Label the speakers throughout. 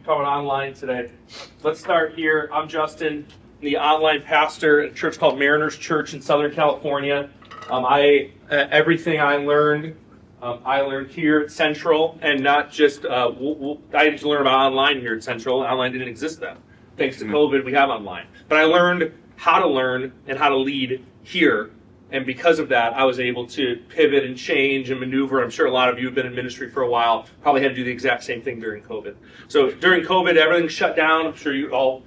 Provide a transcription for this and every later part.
Speaker 1: talking online today. Let's start here. I'm Justin, the online pastor at a church called Mariners Church in Southern California. Everything I learned here at Central, and not just I didn't learn about online here at Central. Online didn't exist then. Thanks to COVID, we have online. But I learned how to learn and how to lead here. And because of that, I was able to pivot and change and maneuver. I'm sure a lot of you have been in ministry for a while, probably had to do the exact same thing during COVID. So during COVID, everything shut down. I'm sure you all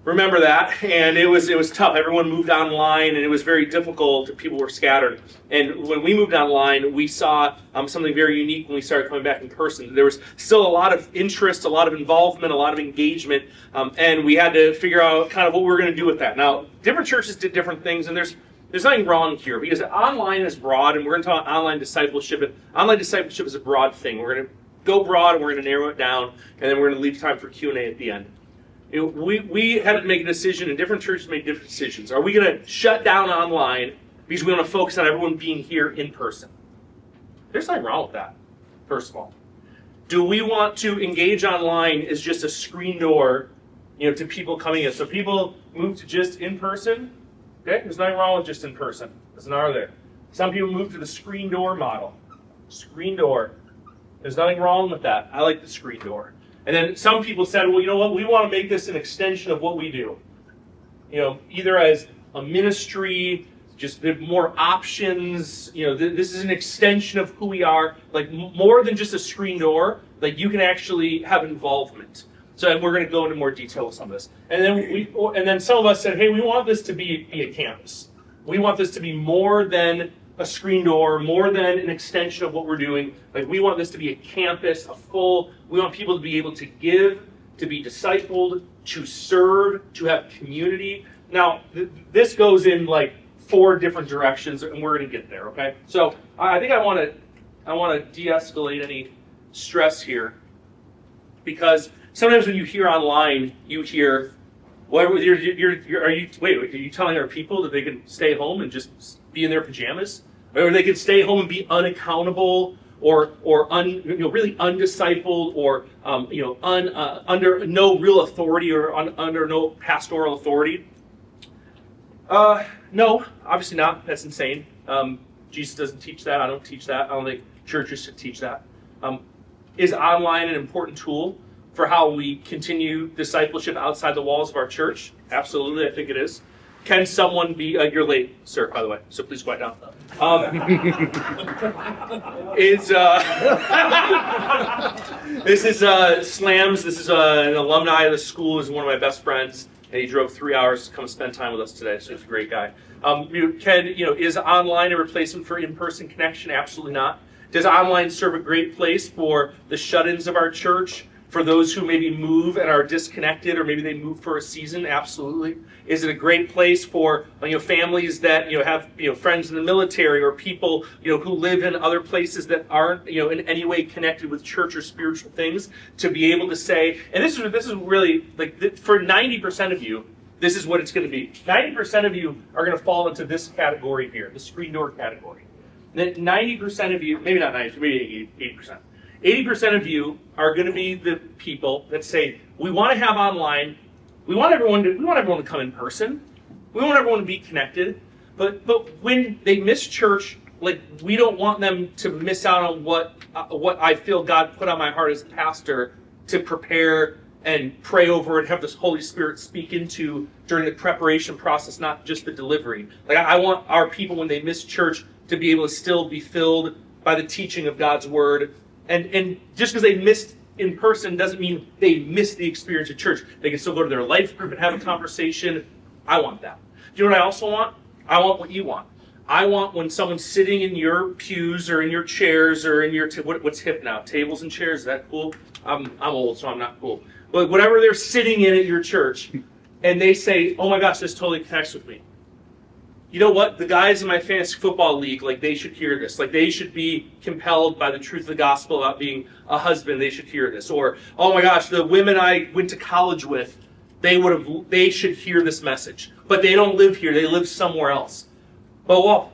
Speaker 1: remember that. And it was tough. Everyone moved online, and it was very difficult. People were scattered. And when we moved online, we saw something very unique when we started coming back in person. There was still a lot of interest, a lot of involvement, a lot of engagement. And we had to figure out kind of what we were going to do with that. Now, different churches did different things, and there's nothing wrong here, because online is broad, and we're going to talk online discipleship. And online discipleship is a broad thing. We're going to go broad, and we're going to narrow it down, and then we're going to leave time for Q&A at the end. We had to make a decision, and different churches made different decisions. Are we going to shut down online because we want to focus on everyone being here in person? There's nothing wrong with that, first of all. Do we want to engage online as just a screen door, to people coming in? So people move to just in person. Okay, there's nothing wrong with just in person. There's an R there. Some people move to the screen door model. Screen door. There's nothing wrong with that. I like the screen door. And then some people said, well, you know what? We want to make this an extension of what we do. Either as a ministry, just more options. This is an extension of who we are. Like more than just a screen door. Like you can actually have involvement. So we're going to go into more detail with some of this. And then some of us said, hey, we want this to be a campus. We want this to be more than a screen door, more than an extension of what we're doing. Like we want this to be a campus, we want people to be able to give, to be discipled, to serve, to have community. Now, this goes in like 4 different directions, and we're going to get there, okay? So I think I want to de-escalate any stress here, because sometimes when you hear online, you hear, well, are you telling our people that they can stay home and just be in their pajamas? Or they can stay home and be unaccountable, or really undiscipled, or under no real authority, or under no pastoral authority? No, obviously not. That's insane. Jesus doesn't teach that. I don't teach that. I don't think churches should teach that. Is online an important tool for how we continue discipleship outside the walls of our church? Absolutely, I think it is. Can someone be, you're late, sir, by the way, so please quiet down. This is Slams. This is an alumni of the school. He's one of my best friends, and he drove 3 hours to come spend time with us today, so he's a great guy. Is online a replacement for in-person connection? Absolutely not. Does online serve a great place for the shut-ins of our church? For those who maybe move and are disconnected, or maybe they move for a season? Absolutely. Is it a great place for families that have friends in the military, or people who live in other places that aren't in any way connected with church or spiritual things, to be able to say, and this is really like for 90% of you, this is what it's going to be. 90% of you are going to fall into this category here, the screen door category. Then 90% of you, maybe not 90%, maybe 80%. 80% of you are going to be the people that say, we want to have online, we want everyone to come in person, we want everyone to be connected, but when they miss church, like we don't want them to miss out on what I feel God put on my heart as a pastor to prepare and pray over and have this Holy Spirit speak into during the preparation process, not just the delivery. Like I want our people, when they miss church, to be able to still be filled by the teaching of God's word. And just because they missed in person doesn't mean they missed the experience of church. They can still go to their life group and have a conversation. I want that. Do you know what I also want? I want what you want. I want when someone's sitting in your pews or in your chairs or in your, what's hip now? Tables and chairs, is that cool? I'm old, so I'm not cool. But whatever they're sitting in at your church, and they say, oh my gosh, this totally connects with me. You know what? The guys in my fantasy football league, like they should hear this. Like they should be compelled by the truth of the gospel about being a husband. They should hear this. Or, oh my gosh, the women I went to college with, they should hear this message. But they don't live here. They live somewhere else. But well,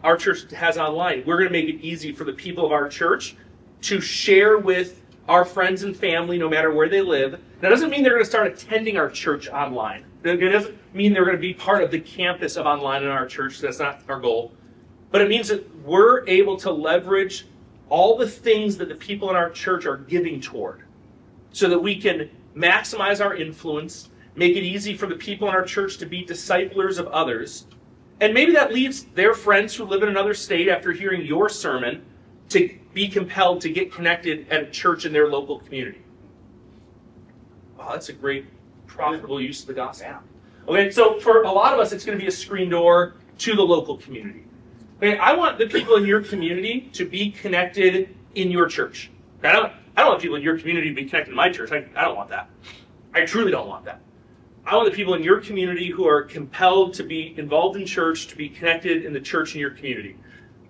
Speaker 1: our church has online. We're going to make it easy for the people of our church to share with our friends and family no matter where they live. That doesn't mean they're going to start attending our church online. It doesn't mean they're going to be part of the campus of online in our church. That's not our goal. But it means that we're able to leverage all the things that the people in our church are giving toward so that we can maximize our influence, make it easy for the people in our church to be disciplers of others. And maybe that leads their friends who live in another state after hearing your sermon to be compelled to get connected at a church in their local community. Wow, that's a great, profitable use of the gospel. Okay, so for a lot of us, it's going to be a screen door to the local community. Okay, I want the people in your community to be connected in your church. I don't want people in your community to be connected in my church. I don't want that. I truly don't want that. I want the people in your community who are compelled to be involved in church, to be connected in the church in your community.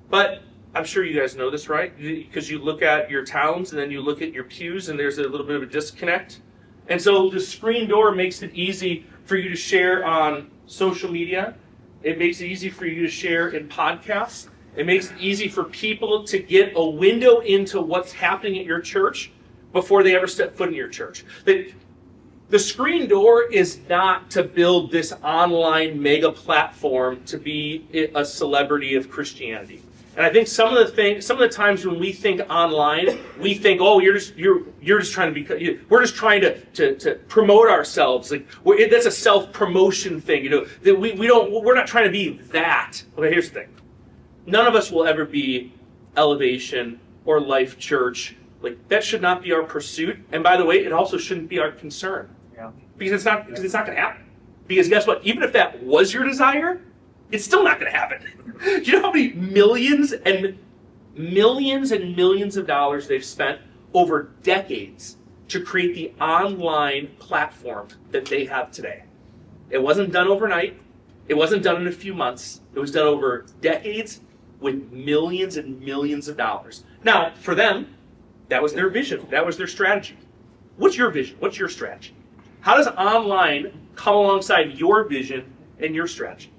Speaker 1: But I'm sure you guys know this, right? Because you look at your towns and then you look at your pews and there's a little bit of a disconnect. And so the screen door makes it easy for you to share on social media. It makes it easy for you to share in podcasts. It makes it easy for people to get a window into what's happening at your church before they ever step foot in your church. The screen door is not to build this online mega platform to be a celebrity of Christianity. And I think some of the times when we think online, we think, oh, you're just trying to be, we're just trying to promote ourselves. Like that's a self-promotion thing, that we're not trying to be that. Okay, here's the thing. None of us will ever be Elevation or Life Church. Like that should not be our pursuit. And by the way, it also shouldn't be our concern.
Speaker 2: Yeah.
Speaker 1: Because it's not going to happen. Because guess what? Even if that was your desire, it's still not going to happen. Do you know how many millions and millions of dollars they've spent over decades to create the online platform that they have today? It wasn't done overnight. It wasn't done in a few months. It was done over decades with millions and millions of dollars. Now, for them, that was their vision. That was their strategy. What's your vision? What's your strategy? How does online come alongside your vision and your strategy?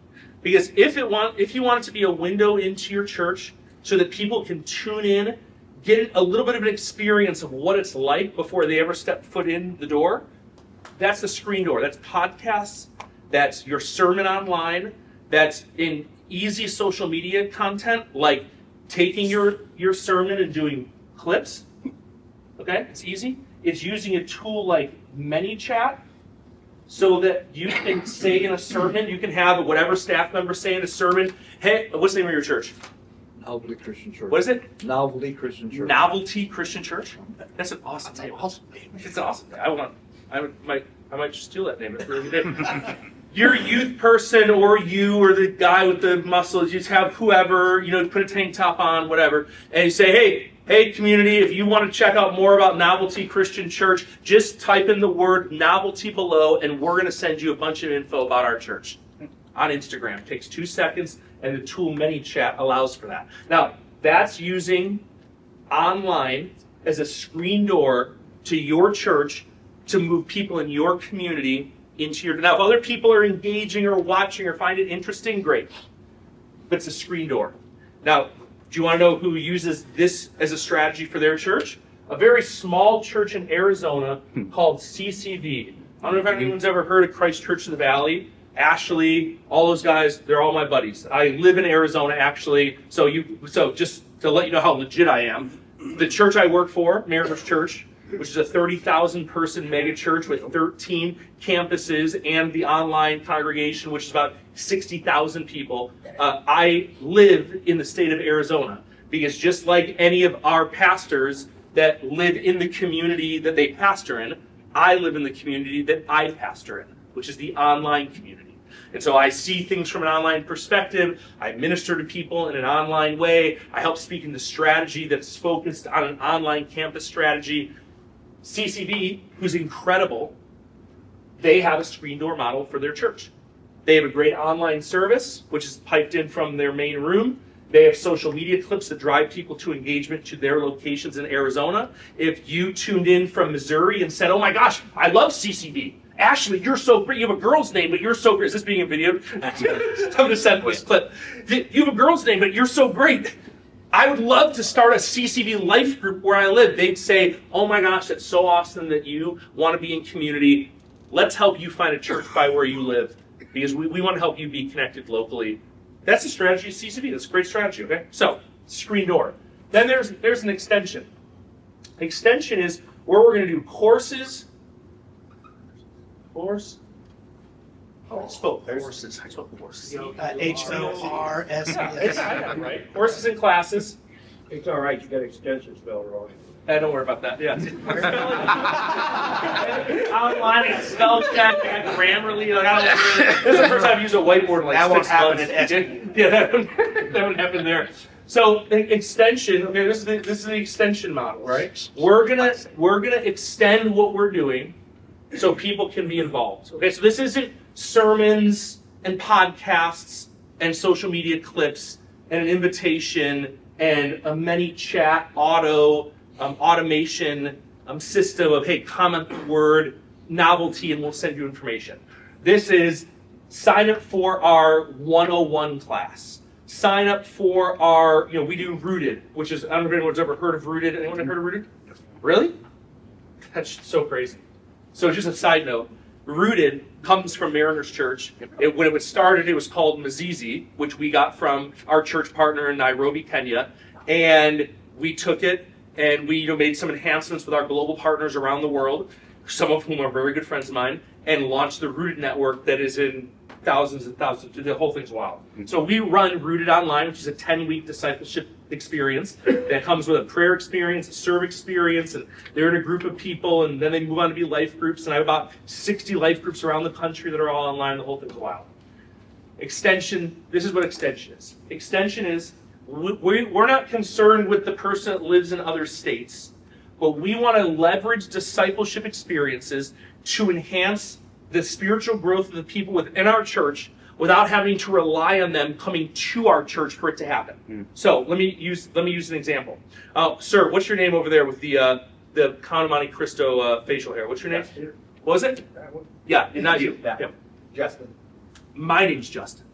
Speaker 1: Because if you want it to be a window into your church so that people can tune in, get a little bit of an experience of what it's like before they ever step foot in the door, that's the screen door. That's podcasts, that's your sermon online, that's in easy social media content, like taking your sermon and doing clips. Okay, it's easy. It's using a tool like ManyChat so that you can say in a sermon, you can have whatever staff member say in a sermon, hey, what's the name of your church?
Speaker 2: Novelty Christian Church.
Speaker 1: What is it?
Speaker 2: Novelty Christian Church.
Speaker 1: Novelty Christian Church? That's an awesome name. It's an awesome name. I might just steal that name. It's really good. You're a youth person, or the guy with the muscles, you just have whoever, put a tank top on, whatever, and you say, hey, community, if you want to check out more about Novelty Christian Church, just type in the word novelty below, and we're going to send you a bunch of info about our church on Instagram. It takes 2 seconds, and the tool ManyChat allows for that. Now, that's using online as a screen door to your church to move people in your community into your... Now, if other people are engaging or watching or find it interesting, great. But it's a screen door. Now, do you want to know who uses this as a strategy for their church? A very small church in Arizona called CCV. I don't know if anyone's ever heard of Christ Church in the Valley. Ashley, all those guys, they're all my buddies. I live in Arizona, actually, so just to let you know how legit I am, the church I work for, Mariners Church, which is a 30,000 person mega church with 13 campuses and the online congregation, which is about 60,000 people. I live in the state of Arizona because just like any of our pastors that live in the community that they pastor in, I live in the community that I pastor in, which is the online community. And so I see things from an online perspective. I minister to people in an online way. I help speak in the strategy that's focused on an online campus strategy. CCV, who's incredible, they have a screen door model for their church. They have a great online service, which is piped in from their main room. They have social media clips that drive people to engagement to their locations in Arizona. If you tuned in from Missouri and said, oh my gosh, I love CCV. Ashley, you're so great. You have a girl's name, but you're so great. Is this being videoed? I'm going to send this clip. You have a girl's name, but you're so great. I would love to start a CCV life group where I live. They'd say, oh my gosh, that's so awesome that you want to be in community. Let's help you find a church by where you live because we want to help you be connected locally. That's the strategy of CCV. That's a great strategy, okay? So, screen door. Then there's an extension. Extension is where we're going to do courses. Courses. Horses.
Speaker 3: H-O-R-S-E-S.
Speaker 1: Right. Courses and classes.
Speaker 2: It's all right, you got extension spelled wrong.
Speaker 1: Don't worry about that. Yeah. Online, I got spell check, I got Grammarly. This is the first time I've used a whiteboard in like
Speaker 3: That won't
Speaker 1: 6
Speaker 3: happen
Speaker 1: months.
Speaker 3: in
Speaker 1: Yeah, that wouldn't happen there. So extension. Okay, this is the extension model, right? We're gonna extend what we're doing so people can be involved. Okay, so this isn't sermons and podcasts and social media clips and an invitation and a many chat automation system of, hey, comment the word novelty and we'll send you information. This is sign up for our 101 class. Sign up for our, we do Rooted, which is, I don't know if anyone's ever heard of Rooted. Anyone heard of Rooted? Really? That's so crazy. So just a side note, Rooted comes from Mariners Church. When it was started, it was called Mzizi, which we got from our church partner in Nairobi, Kenya. And we took it and we made some enhancements with our global partners around the world, some of whom are very good friends of mine, and launched the Rooted Network that is in thousands and thousands. The whole thing's wild. So we run Rooted Online, which is a 10-week discipleship experience that comes with a prayer experience, a serve experience, and they're in a group of people, and then they move on to be life groups. And I have about 60 life groups around the country that are all online. The whole thing's wild. Extension, this is what extension is. Extension is, we're not concerned with the person that lives in other states, but we want to leverage discipleship experiences to enhance the spiritual growth of the people within our church without having to rely on them coming to our church for it to happen. So let me use an example. Sir, what's your name over there with the Count of Monte Cristo facial hair? What's your name? What was it? Yeah, not you. Yeah.
Speaker 2: Justin.
Speaker 1: My name's Justin.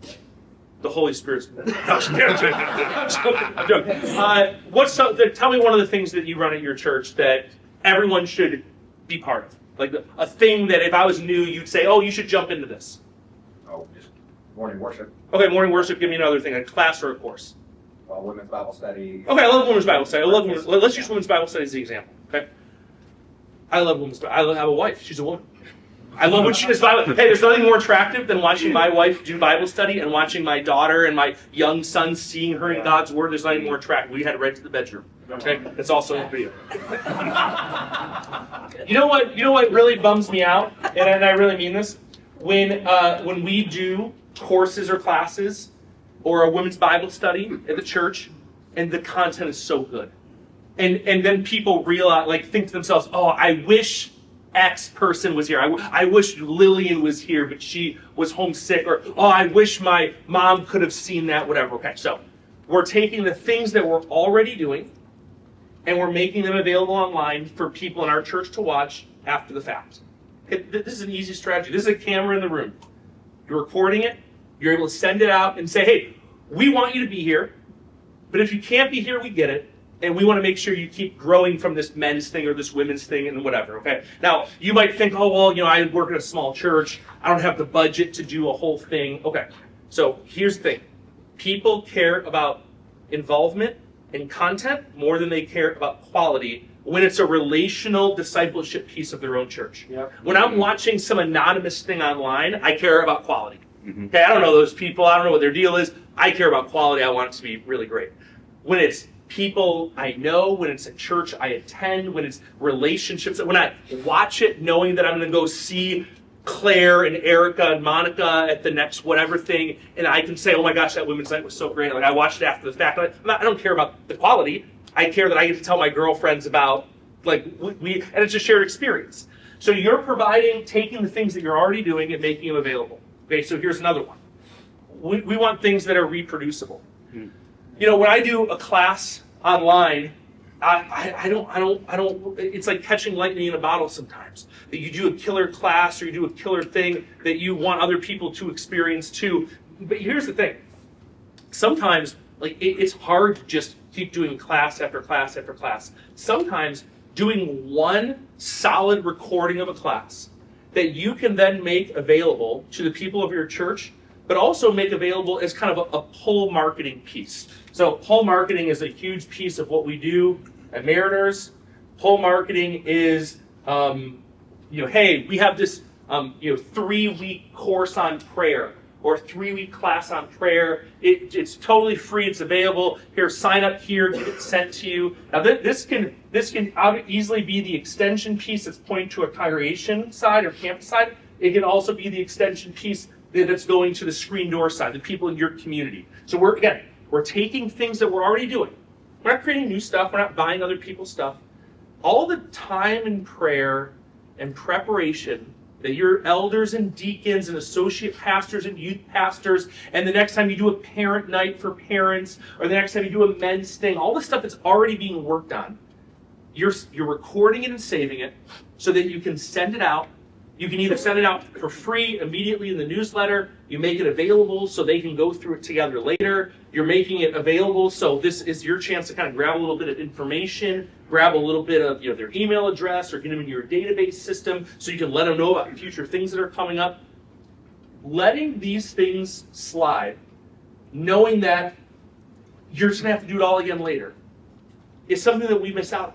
Speaker 1: The Holy Spirit's. I'm joking. Tell me one of the things that you run at your church that everyone should be part of. Like a thing that if I was new, you'd say, oh, you should jump into this.
Speaker 4: Oh, just morning worship.
Speaker 1: Okay, morning worship. Give me another thing, a class or a course.
Speaker 4: Women's Bible study.
Speaker 1: Okay, I love women's Bible study. Let's use women's Bible study as the example. Okay, I love women's Bible. I have a wife. She's a woman. I love when she does Bible. Hey, there's nothing more attractive than watching my wife do Bible study and watching my daughter and my young son seeing her in God's Word. There's nothing more attractive. We had right to the bedroom. Okay, it's also in video. You know what really bums me out, and I really mean this, when we do courses or classes or a women's Bible study at the church, and the content is so good, and then people realize, think to themselves, oh, I wish X person was here. I wish Lillian was here, but she was homesick. Or, oh, I wish my mom could have seen that, whatever. Okay, so we're taking the things that we're already doing, and we're making them available online for people in our church to watch after the fact. This is an easy strategy. This is a camera in the room. You're recording it. You're able to send it out and say, hey, we want you to be here, but if you can't be here, we get it. And we want to make sure you keep growing from this men's thing or this women's thing and whatever, okay? Now, you might think, oh, well, I work at a small church. I don't have the budget to do a whole thing. Okay, so here's the thing. People care about involvement and content more than they care about quality when it's a relational discipleship piece of their own church. Yep. When I'm watching some anonymous thing online, I care about quality. Mm-hmm. Okay, I don't know those people. I don't know what their deal is. I care about quality. I want it to be really great. When it's people I know, when it's a church I attend, when it's relationships, when I watch it knowing that I'm going to go see Claire and Erica and Monica at the next whatever thing, and I can say, oh my gosh, that women's night was so great. I watched it after the fact. I don't care about the quality. I care that I get to tell my girlfriends about, and it's a shared experience. So you're taking the things that you're already doing and making them available. Okay, so here's another one. We want things that are reproducible. When I do a class online, I don't, it's like catching lightning in a bottle sometimes. That you do a killer class or you do a killer thing that you want other people to experience too. But here's the thing. Sometimes, it's hard to just keep doing class after class after class. Sometimes doing one solid recording of a class that you can then make available to the people of your church, but also make available as kind of a pull marketing piece. So pull marketing is a huge piece of what we do at Mariners. Pull marketing is, hey, we have this 3-week course on prayer or 3-week class on prayer. It's totally free. It's available. Here, sign up here, get it sent to you. Now, this can easily be the extension piece that's pointing to a congregation side or campus side. It can also be the extension piece that's going to the screen door side, the people in your community. So we're taking things that we're already doing. We're not creating new stuff. We're not buying other people's stuff. All the time in prayer and preparation that your elders and deacons and associate pastors and youth pastors, and the next time you do a parent night for parents, or the next time you do a men's thing, all the stuff that's already being worked on, you're recording it and saving it so that you can send it out. You can either send it out for free immediately in the newsletter, you make it available so they can go through it together later, you're making it available so this is your chance to kind of grab a little bit of information, grab a little bit of their email address or get them into your database system so you can let them know about future things that are coming up. Letting these things slide, knowing that you're just going to have to do it all again later, is something that we miss out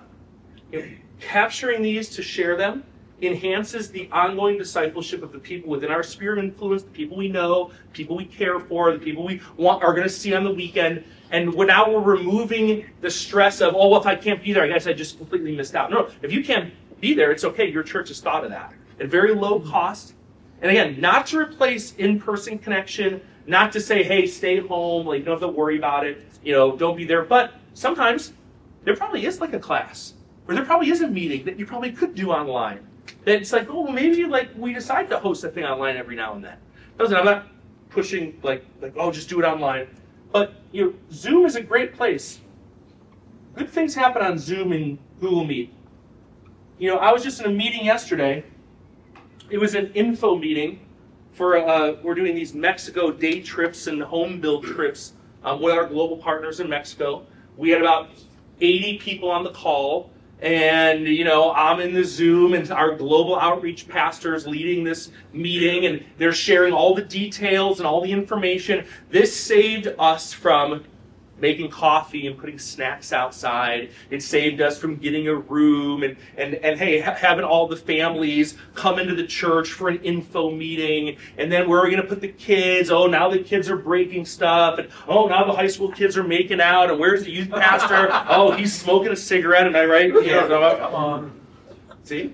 Speaker 1: on. Capturing these to share them enhances the ongoing discipleship of the people within our sphere of influence, the people we know, people we care for, the people we want are going to see on the weekend. And now we're removing the stress of, if I can't be there, I guess I just completely missed out. No, if you can't be there, it's okay. Your church has thought of that at very low cost. And again, not to replace in-person connection, not to say, hey, stay home, you don't have to worry about it, don't be there. But sometimes there probably is a class, or there probably is a meeting that you probably could do online. That it's maybe we decide to host a thing online every now and then. I'm not pushing just do it online. But Zoom is a great place. Good things happen on Zoom and Google Meet. I was just in a meeting yesterday. It was an info meeting for we're doing these Mexico day trips and home build trips with our global partners in Mexico. We had about 80 people on the call. And, I'm in the Zoom and our global outreach pastor is leading this meeting and they're sharing all the details and all the information. This saved us from making coffee and putting snacks outside. It saved us from getting a room and hey, having all the families come into the church for an info meeting. And then where are we going to put the kids? Now the kids are breaking stuff. And now the high school kids are making out. And where's the youth pastor? He's smoking a cigarette. Am I right? Come on. See?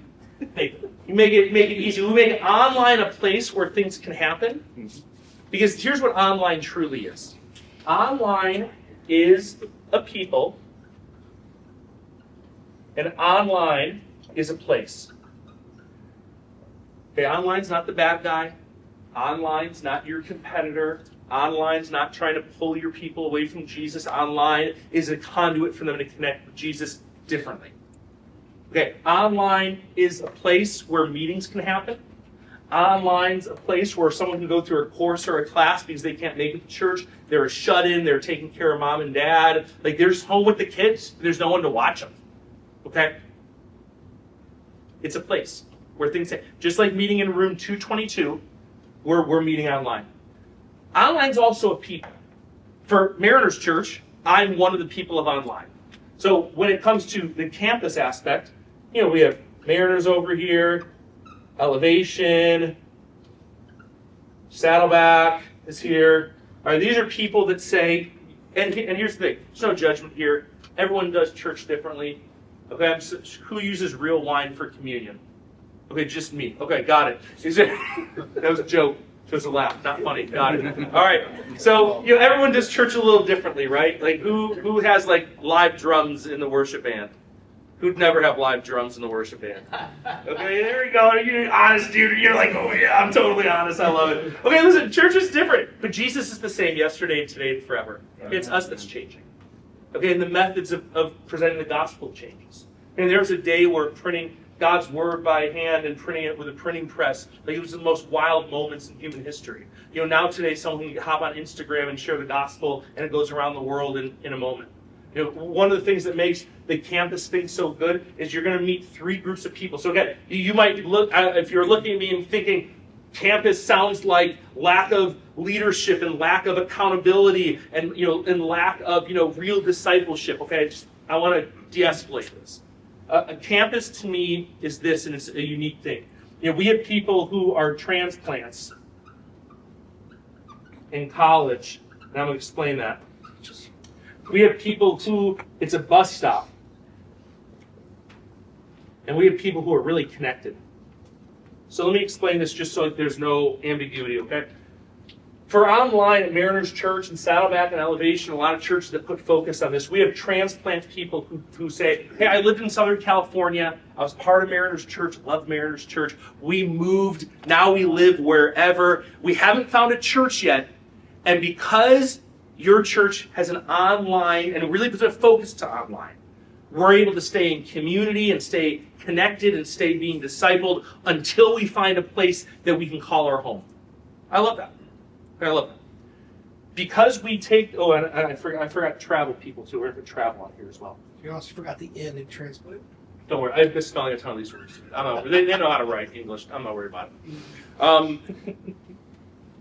Speaker 1: Hey, you make it easy. We make online a place where things can happen. Because here's what online truly is. Online is a people, and online is a place. Okay, online's not the bad guy. Online's not your competitor. Online's not trying to pull your people away from Jesus. Online is a conduit for them to connect with Jesus differently. Okay, online is a place where meetings can happen. Online's a place where someone can go through a course or a class because they can't make it to church. They're shut in. They're taking care of mom and dad. They're just home with the kids. There's no one to watch them. Okay? It's a place where things happen. Just like meeting in room 222, we're meeting online. Online's also a people. For Mariners Church, I'm one of the people of online. So when it comes to the campus aspect, we have Mariners over here, Elevation, Saddleback is here. All right, these are people that say, and here's the thing, there's no judgment here. Everyone does church differently. Okay, who uses real wine for communion? Okay, just me. Okay, got it. That was a joke. It was a laugh, not funny. Got it. All right. So everyone does church a little differently, right? Who has live drums in the worship band? Who'd never have live drums in the worship band? Okay, there you go. You're honest, dude. You're oh yeah, I'm totally honest. I love it. Okay, listen, church is different, but Jesus is the same yesterday and today and forever. It's us that's changing. Okay, and the methods of presenting the gospel changes. And there's a day where printing God's word by hand and printing it with a printing press, it was the most wild moments in human history. Now today someone can hop on Instagram and share the gospel and it goes around the world in a moment. One of the things that makes the campus thing so good is you're going to meet three groups of people. So again, you might look, if you're looking at me and thinking, campus sounds like lack of leadership and lack of accountability and and lack of real discipleship. Okay, I want to de-escalate this. A campus to me is this, and it's a unique thing. We have people who are transplants in college, and I'm going to explain that. We have people who it's a bus stop, and we have people who are really connected. So let me explain this just so there's no ambiguity, okay? For online at Mariners Church and Saddleback and Elevation, a lot of churches that put focus on this, we have transplant people who say, hey, I lived in Southern California, I was part of Mariners Church, loved Mariners Church, we moved, now we live wherever, we haven't found a church yet, and because your church has an online, and it really puts a focus to online, we're able to stay in community and stay connected and stay being discipled until we find a place that we can call our home. I love that. I love that. Because we take, and I forgot travel people too. We're going to travel on here as well.
Speaker 3: You also forgot the N in transplant.
Speaker 1: Don't worry, I'm misspelling a ton of these words. They know how to write English. I'm not worried about it.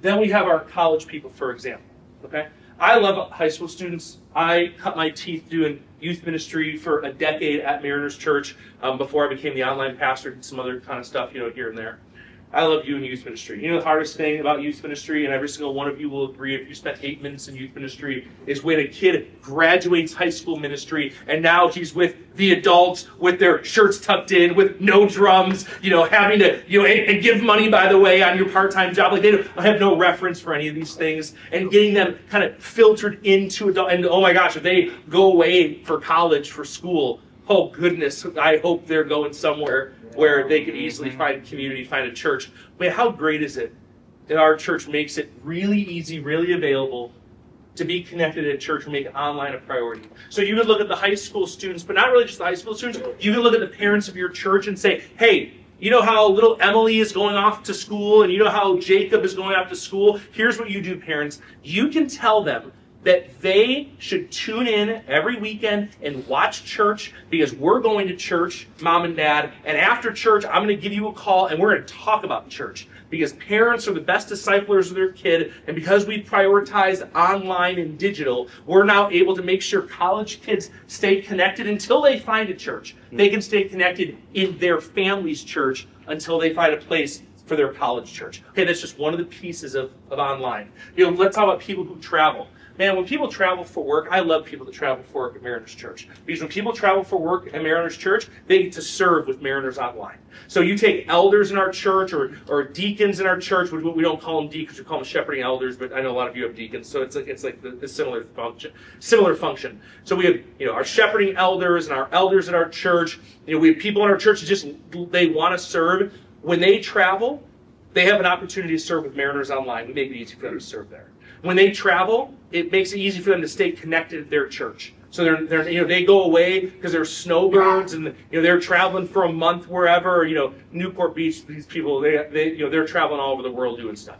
Speaker 1: Then we have our college people, for example. Okay, I love high school students. I cut my teeth doing youth ministry for a decade at Mariners Church before I became the online pastor, did some other kind of stuff, here and there. I love you in youth ministry. The hardest thing about youth ministry, and every single one of you will agree if you spent 8 minutes in youth ministry, is when a kid graduates high school ministry and now he's with the adults with their shirts tucked in, with no drums, having to, and give money, by the way, on your part-time job. Like, they have no reference for any of these things, and getting them kind of filtered into adult. And oh my gosh, if they go away for college, for school, oh goodness, I hope they're going somewhere where they could easily find community, find a church. But how great is it that our church makes it really easy, really available to be connected at church and make it online a priority. So you can look at the high school students, but not really just the high school students. You can look at the parents of your church and say, hey, you know how little Emily is going off to school, and you know how Jacob is going off to school? Here's what you do, parents. You can tell them that they should tune in every weekend and watch church, because we're going to church, mom and dad, and after church, I'm going to give you a call and we're going to talk about church, because parents are the best disciplers of their kid, and because we prioritize online and digital, we're now able to make sure college kids stay connected until they find a church. They can stay connected in their family's church until they find a place for their college church. Okay, that's just one of the pieces of online. Let's talk about people who travel. Man, when people travel for work, I love people that travel for work at Mariners Church. Because when people travel for work at Mariners Church, they get to serve with Mariners Online. So you take elders in our church or deacons in our church. We don't call them deacons, we call them shepherding elders, but I know a lot of you have deacons, so it's like the similar function. So we have our shepherding elders and our elders in our church. We have people in our church that they want to serve. When they travel, they have an opportunity to serve with Mariners Online. We make it easy for them to serve there. When they travel, it makes it easy for them to stay connected at their church. So they go away because they're snowbirds and they're traveling for a month wherever. Newport Beach, these people they're traveling all over the world doing stuff,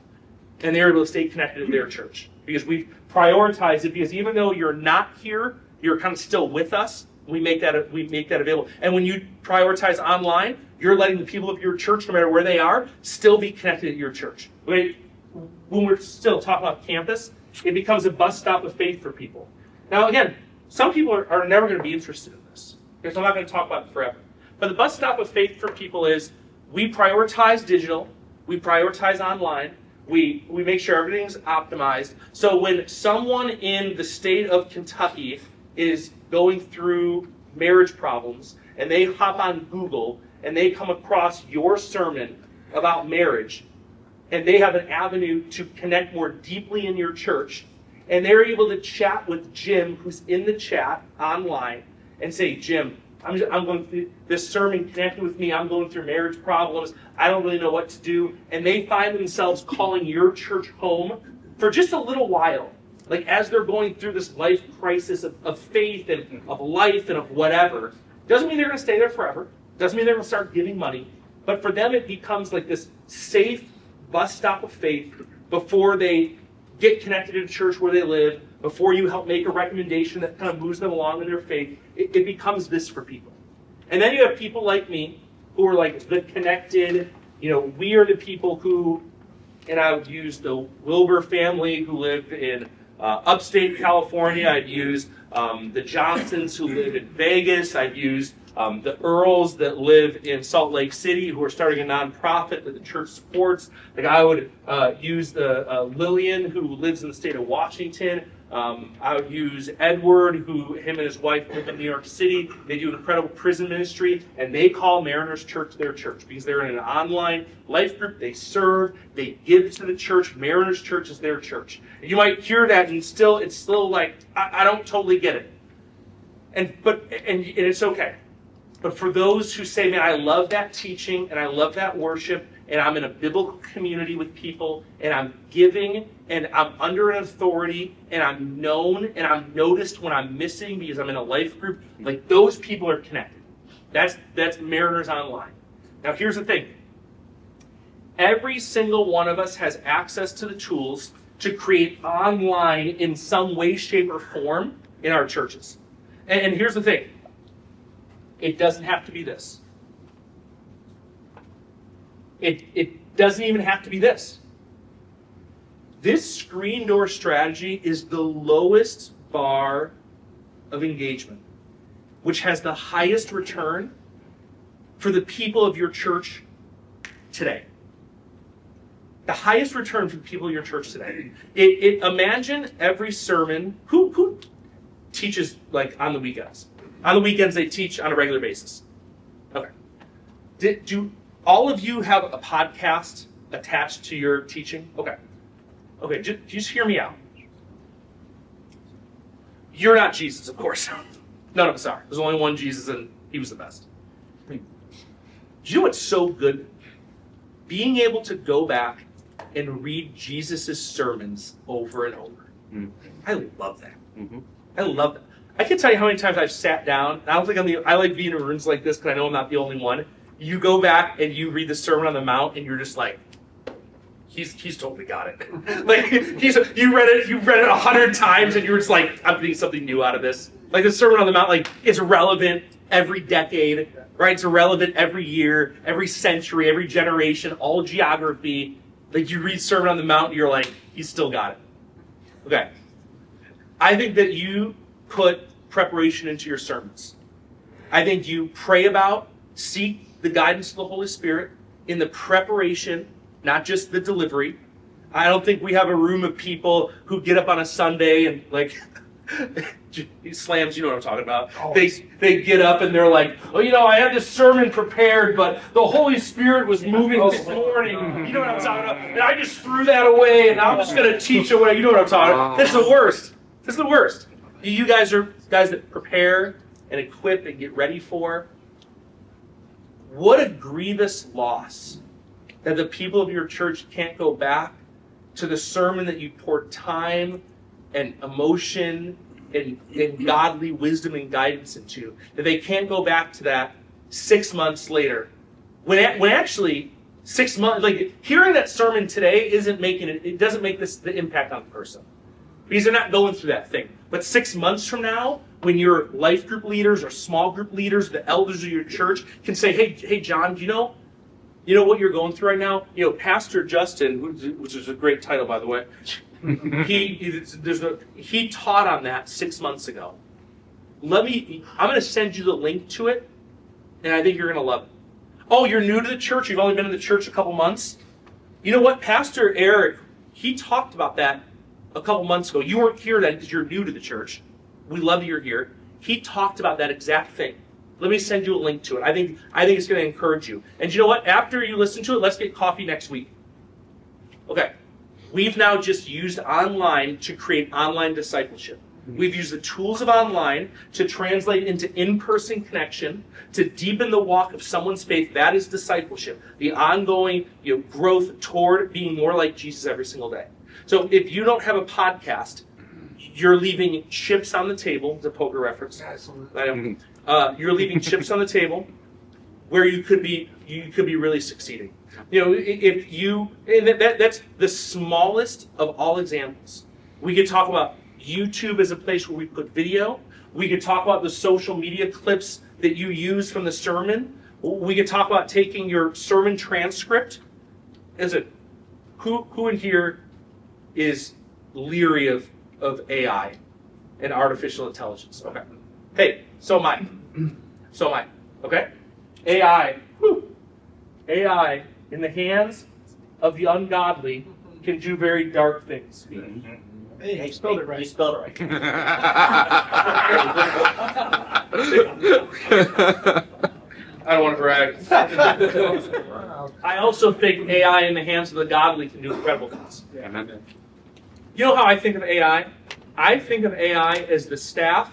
Speaker 1: and they're able to stay connected at their church because we prioritize it. Because even though you're not here, you're kind of still with us. We make that available. And when you prioritize online, you're letting the people of your church, no matter where they are, still be connected at your church. When we're still talking about campus, it becomes a bus stop of faith for people. Now, again, some people are never going to be interested in this, because I'm not going to talk about it forever. But the bus stop of faith for people is we prioritize digital, we prioritize online, we make sure everything's optimized. So when someone in the state of Kentucky is going through marriage problems, and they hop on Google, and they come across your sermon about marriage, and they have an avenue to connect more deeply in your church, and they're able to chat with Jim, who's in the chat online, and say, Jim, I'm going through this sermon, connected with me, I'm going through marriage problems, I don't really know what to do, and they find themselves calling your church home for just a little while, like as they're going through this life crisis of faith and of life and of whatever. Doesn't mean they're going to stay there forever, doesn't mean they're going to start giving money, but for them it becomes like this safe bus stop of faith before they get connected to the church where they live, before you help make a recommendation that kind of moves them along in their faith, it becomes this for people. And then you have people like me who are like the connected, we are the people who, and I would use the Wilbur family who live in upstate California. I'd use the Johnsons who live in Vegas. I'd use the Earls that live in Salt Lake City who are starting a nonprofit that the church supports. Like I would use the Lillian who lives in the state of Washington. I would use Edward, who him and his wife live in New York City. They do an incredible prison ministry, and they call Mariners Church their church because they're in an online life group. They serve, they give to the church. Mariners Church is their church. And you might hear that, and it's still like I don't totally get it, and it's okay. But for those who say, man, I love that teaching and I love that worship, and I'm in a biblical community with people, and I'm giving, and I'm under an authority, and I'm known, and I'm noticed when I'm missing because I'm in a life group, like those people are connected. That's Mariners Online. Now here's the thing. Every single one of us has access to the tools to create online in some way, shape, or form in our churches. And here's the thing. It doesn't have to be this. It doesn't even have to be this. This screen door strategy is the lowest bar of engagement, which has the highest return for the people of your church today. The highest return for the people of your church today. Imagine every sermon. Who teaches like on the weekends? On the weekends they teach on a regular basis. Okay. Do all of you have a podcast attached to your teaching? Okay. Okay, just hear me out. You're not Jesus, of course. None of us are. There's only one Jesus, and he was the best. Do you know what's so good? Being able to go back and read Jesus' sermons over and over. I love that. I love that. I can tell you how many times I've sat down. I don't think I like being in rooms like this because I know I'm not the only one. You go back and you read the Sermon on the Mount, and you're just like, he's totally got it. Like you read it 100 times, and you're just like, I'm getting something new out of this. Like the Sermon on the Mount, like it's relevant every decade, right? It's relevant every year, every century, every generation, all geography. Like you read Sermon on the Mount, and you're like, he's still got it. Okay. I think that you put preparation into your sermons. I think you pray about, seek the guidance of the Holy Spirit in the preparation, not just the delivery. I don't think we have a room of people who get up on a Sunday and like slams, you know what I'm talking about. They get up and they're like, I had this sermon prepared, but the Holy Spirit was moving this morning. You know what I'm talking about? And I just threw that away, and I'm just going to teach it. You know what I'm talking about? This is the worst. This is the worst. You guys are guys that prepare and equip and get ready for. What a grievous loss that the people of your church can't go back to the sermon that you poured time and emotion and godly wisdom and guidance into. That they can't go back to that 6 months later. When actually 6 months, like hearing that sermon today it doesn't make the impact on the person. Because they're not going through that thing. But 6 months from now, when your life group leaders or small group leaders, the elders of your church can say, hey John, do you know what you're going through right now? Pastor Justin, which is a great title, by the way, he taught on that 6 months ago. I'm going to send you the link to it, and I think you're going to love it. Oh, you're new to the church? You've only been in the church a couple months? You know what? Pastor Eric, he talked about that a couple months ago. You weren't here then because you're new to the church. We love that you're here. He talked about that exact thing. Let me send you a link to it. I think it's going to encourage you. And you know what? After you listen to it, let's get coffee next week. Okay. We've now just used online to create online discipleship. We've used the tools of online to translate into in-person connection, to deepen the walk of someone's faith. That is discipleship. The ongoing growth toward being more like Jesus every single day. So if you don't have a podcast, you're leaving chips on the table. It's a poker reference.
Speaker 3: Absolutely.
Speaker 1: You're leaving chips on the table where you could be really succeeding. That's the smallest of all examples. We could talk about YouTube is a place where we put video. We could talk about the social media clips that you use from the sermon. We could talk about taking your sermon transcript. Who in here is leery of AI and artificial intelligence? Okay. Hey, so am I. So am I. Okay? AI in the hands of the ungodly can do very dark things.
Speaker 3: Hey, you spelled it right.
Speaker 1: You spelled it right. I don't want to brag. I also think AI in the hands of the godly can do incredible things. You know how I think of AI? I think of AI as the staff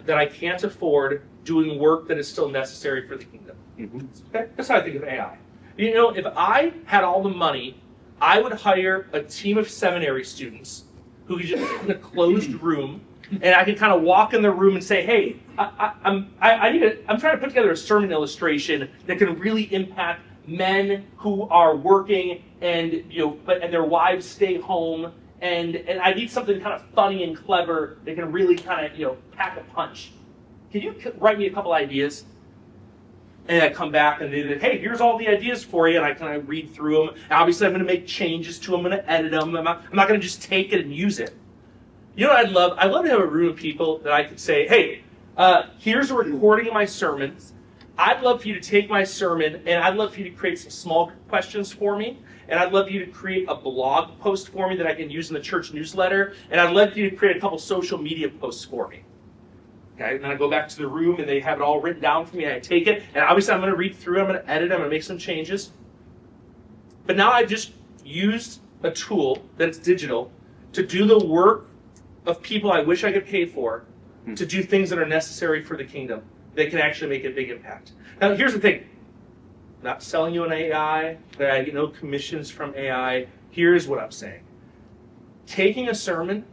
Speaker 1: that I can't afford doing work that is still necessary for the kingdom. Okay? That's how I think of AI. You know, if I had all the money, I would hire a team of seminary students who could just sit in a closed room, and I could kind of walk in the room and say, "Hey, I'm trying to put together a sermon illustration that can really impact men who are working and and their wives stay home, and I need something kind of funny and clever that can really kind of pack a punch. Can you write me a couple ideas?" And I come back and they say, "Hey, here's all the ideas for you," and I kind of read through them. And obviously, I'm going to make changes to them. I'm going to edit them. I'm not going to just take it and use it. You know what I'd love? I'd love to have a room of people that I could say, "Hey, here's a recording of my sermon. I'd love for you to take my sermon, and I'd love for you to create some small questions for me. And I'd love for you to create a blog post for me that I can use in the church newsletter. And I'd love for you to create a couple social media posts for me." Okay, and then I go back to the room and they have it all written down for me. I take it, and obviously I'm going to read through it, I'm going to edit it, I'm going to make some changes. But now I've just used a tool that's digital to do the work of people I wish I could pay for to do things that are necessary for the kingdom. They can actually make a big impact. Now, here's the thing. I'm not selling you an AI, but I get no commissions from AI. Here's what I'm saying. Taking a sermon,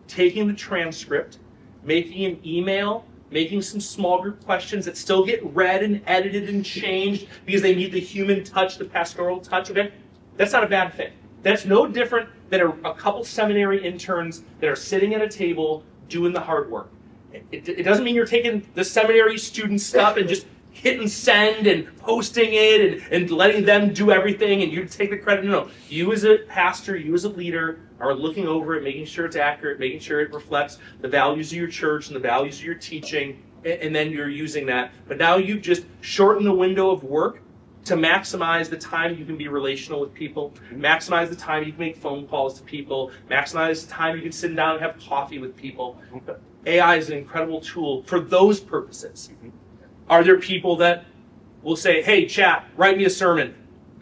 Speaker 1: taking the transcript, making an email, making some small group questions that still get read and edited and changed because they need the human touch, the pastoral touch, okay? That's not a bad thing. That's no different than a couple seminary interns that are sitting at a table doing the hard work. It doesn't mean you're taking the seminary student stuff and just hitting send and posting it and letting them do everything and you take the credit. No. You as a pastor, you as a leader are looking over it, making sure it's accurate, making sure it reflects the values of your church and the values of your teaching, and then you're using that. But now you've just shortened the window of work to maximize the time you can be relational with people, maximize the time you can make phone calls to people, maximize the time you can sit down and have coffee with people. AI is an incredible tool for those purposes. Are there people that will say, "Hey, chat, write me a sermon.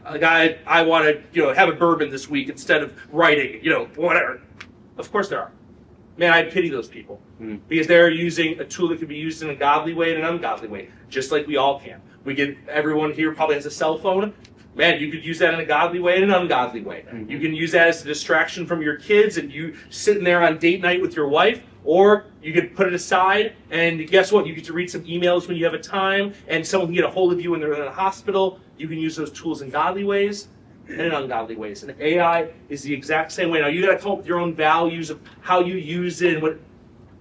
Speaker 1: I want to, have a bourbon this week instead of writing, whatever." Of course there are. Man, I pity those people because they're using a tool that can be used in a godly way and an ungodly way, just like we all can. Everyone here probably has a cell phone. Man, you could use that in a godly way and an ungodly way. You can use that as a distraction from your kids and you sitting there on date night with your wife, or you could put it aside and guess what? You get to read some emails when you have a time and someone can get a hold of you when they're in a hospital. You can use those tools in godly ways and in ungodly ways. And AI is the exact same way. Now, you got to come up with your own values of how you use it,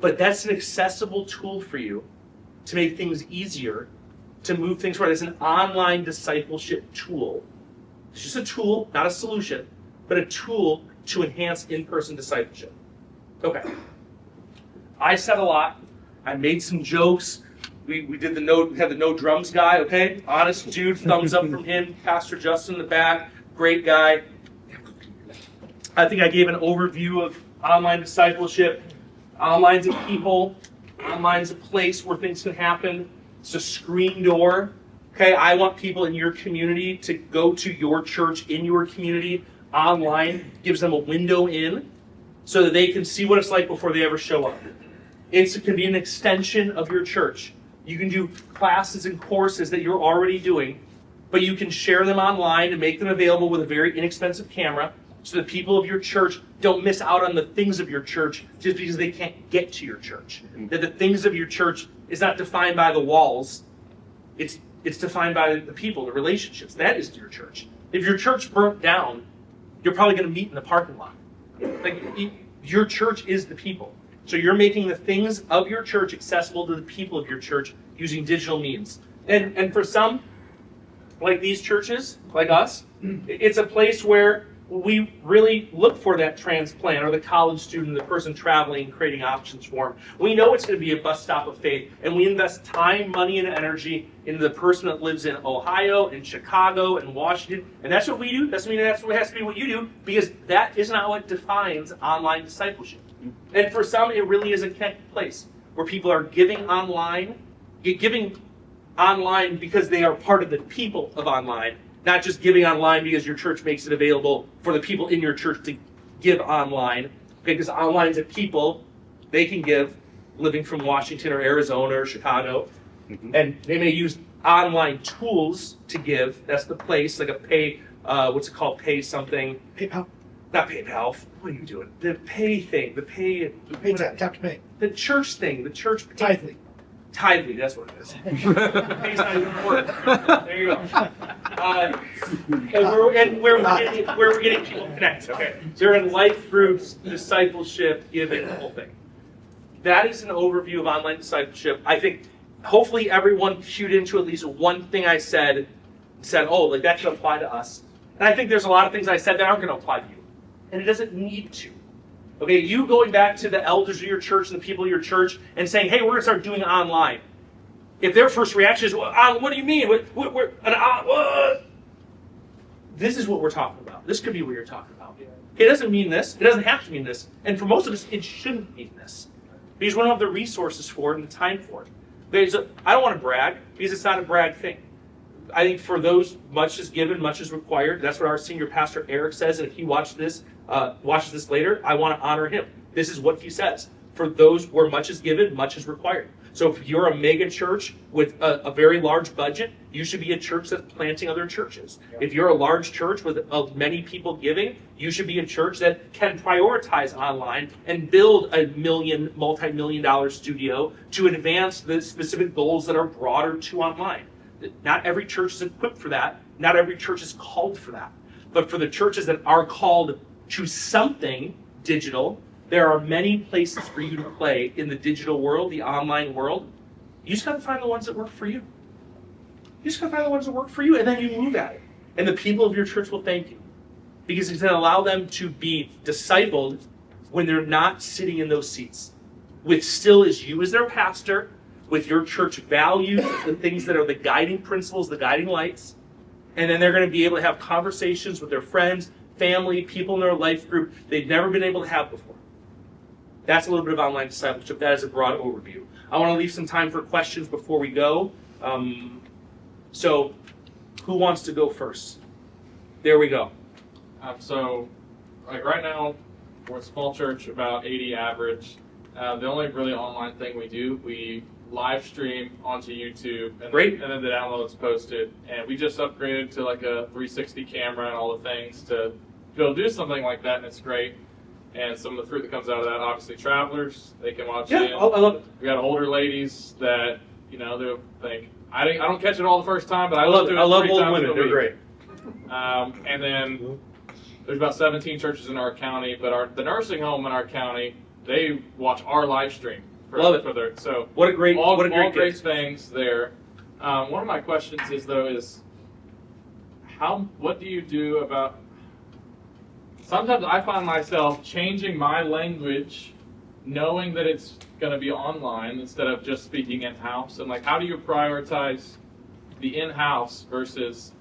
Speaker 1: but that's an accessible tool for you to make things easier, to move things forward. It's an online discipleship tool. It's just a tool, not a solution, but a tool to enhance in-person discipleship. Okay. I said a lot. I made some jokes. We had the no drums guy, okay? Honest dude, thumbs up from him. Pastor Justin in the back, great guy. I think I gave an overview of online discipleship. Online's a people. Online's a place where things can happen. It's a screen door. Okay, I want people in your community to go to your church in your community. Online gives them a window in so that they can see what it's like before they ever show up. It can be an extension of your church. You can do classes and courses that you're already doing, but you can share them online and make them available with a very inexpensive camera so that people of your church don't miss out on the things of your church just because they can't get to your church. That the things of your church is not defined by the walls. It's defined by the people, the relationships. That is your church. If your church burnt down, you're probably going to meet in the parking lot. Like, your church is the people. So you're making the things of your church accessible to the people of your church using digital means. And for some, like these churches, like us, it's a place where we really look for that transplant or the college student, the person traveling and creating options for them. We know it's going to be a bus stop of faith, and we invest time, money, and energy into the person that lives in Ohio, in Chicago, and Washington. And that's what we do. That's what has to be what you do, because that is not what defines online discipleship. And for some, it really is a connected place where people are giving online because they are part of the people of online, not just giving online because your church makes it available for the people in your church to give online. Okay, because online is a people, they can give living from Washington or Arizona or Chicago. And they may use online tools to give. That's the place, like a pay, what's it called? Pay something.
Speaker 3: PayPal.
Speaker 1: Not PayPal. What are you doing? The pay thing. The pay.
Speaker 3: Tap to pay.
Speaker 1: The church thing. The church.
Speaker 3: Tithely.
Speaker 1: Tithely, that's what it is. Pay's not even a word. There you go. And where we're getting people connected. Okay. So you're in life groups, discipleship, giving, the whole thing. That is an overview of online discipleship. I think hopefully everyone cued into at least one thing I said, oh, like that should apply to us. And I think there's a lot of things I said that aren't going to apply to you. And it doesn't need to. Okay, you going back to the elders of your church and the people of your church and saying, hey, we're going to start doing online. If their first reaction is, what do you mean? What? This is what we're talking about. This could be what you're talking about. It doesn't mean this. It doesn't have to mean this. And for most of us, it shouldn't mean this. Because we don't have the resources for it and the time for it. Okay, so I don't want to brag, because it's not a brag thing. I think for those, much is given, much is required. That's what our senior pastor Eric says, and if he watches this later, I want to honor him. This is what he says. For those where much is given, much is required. So if you're a mega church with a very large budget, you should be a church that's planting other churches. If you're a large church with many people giving, you should be a church that can prioritize online and build a multi-million-dollar studio to advance the specific goals that are broader to online. Not every church is equipped for that. Not every church is called for that. But for the churches that are called to something digital, there are many places for you to play in the digital world, the online world. You just got to find the ones that work for you. You just got to find the ones that work for you, and then you move at it. And the people of your church will thank you. Because it's going to allow them to be discipled when they're not sitting in those seats. With still as you as their pastor, with your church values, the things that are the guiding principles, the guiding lights. And then they're going to be able to have conversations with their friends, family, people in their life group they've never been able to have before. That's a little bit of online discipleship. That is a broad overview. I want to leave some time for questions before we go. So who wants to go first? There we go.
Speaker 5: So like right now, we're a small church, about 80 average. The only really online thing we do, we live stream onto YouTube, and
Speaker 1: Great.
Speaker 5: Then the download's posted. And we just upgraded to like a 360 camera and all the things to be able to do something like that, and it's great. And some of the fruit that comes out of that, obviously, travelers, they can watch it.
Speaker 1: I love it.
Speaker 5: We got older ladies that, they'll think, I don't catch it all the first time, but I
Speaker 1: love
Speaker 5: it.
Speaker 1: I love
Speaker 5: 3
Speaker 1: old
Speaker 5: times
Speaker 1: women.
Speaker 5: a
Speaker 1: They're
Speaker 5: week.
Speaker 1: great.
Speaker 5: And then there's about 17 churches in our county, but the nursing home in our county, they watch our live stream.
Speaker 1: Love it.
Speaker 5: For their, so
Speaker 1: What a great
Speaker 5: great
Speaker 1: gift.
Speaker 5: things there. One of my questions is what do you do about? Sometimes I find myself changing my language, knowing that it's going to be online instead of just speaking in house. And how do you prioritize the in house versus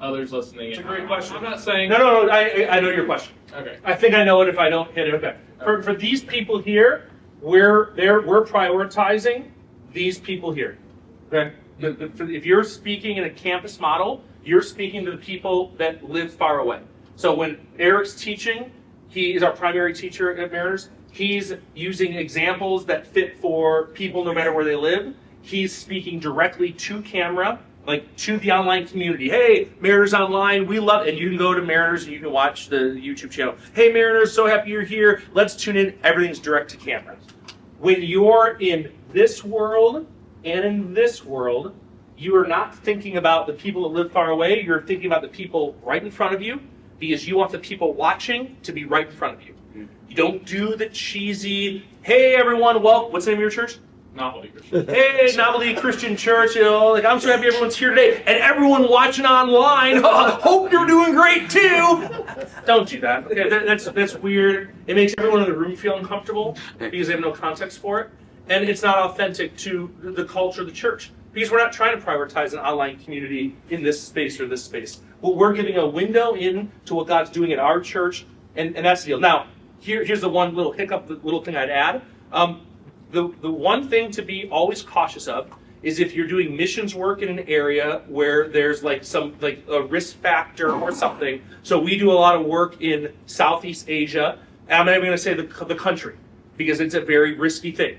Speaker 5: others listening?
Speaker 1: It's a great question.
Speaker 5: I'm not saying
Speaker 1: No. I know your question.
Speaker 5: Okay.
Speaker 1: I think I know it if I don't hit it. Okay. For these people here, we're prioritizing these people here. Okay. If you're speaking in a campus model, you're speaking to the people that live far away. So when Eric's teaching, he is our primary teacher at Mariners. He's using examples that fit for people no matter where they live. He's speaking directly to camera, to the online community. Hey, Mariners Online, we love it. And you can go to Mariners and you can watch the YouTube channel. Hey, Mariners, so happy you're here. Let's tune in. Everything's direct to camera. When you're in this world and in this world, you are not thinking about the people that live far away. You're thinking about the people right in front of you, because you want the people watching to be right in front of you. You don't do the cheesy, hey everyone, well, what's the name of your church?
Speaker 5: Novelty Christian.
Speaker 1: Hey, Novelty Christian Church, like I'm so happy everyone's here today, and everyone watching online, hope you're doing great too. Don't do that. Okay, that's weird. It makes everyone in the room feel uncomfortable because they have no context for it, and it's not authentic to the culture of the church because we're not trying to prioritize an online community in this space or this space. But we're giving a window into what God's doing at our church, and that's the deal. Now, here's the one little hiccup, the little thing I'd add. The one thing to be always cautious of is if you're doing missions work in an area where there's like a risk factor or something. So we do a lot of work in Southeast Asia. And I'm not even going to say the country because it's a very risky thing.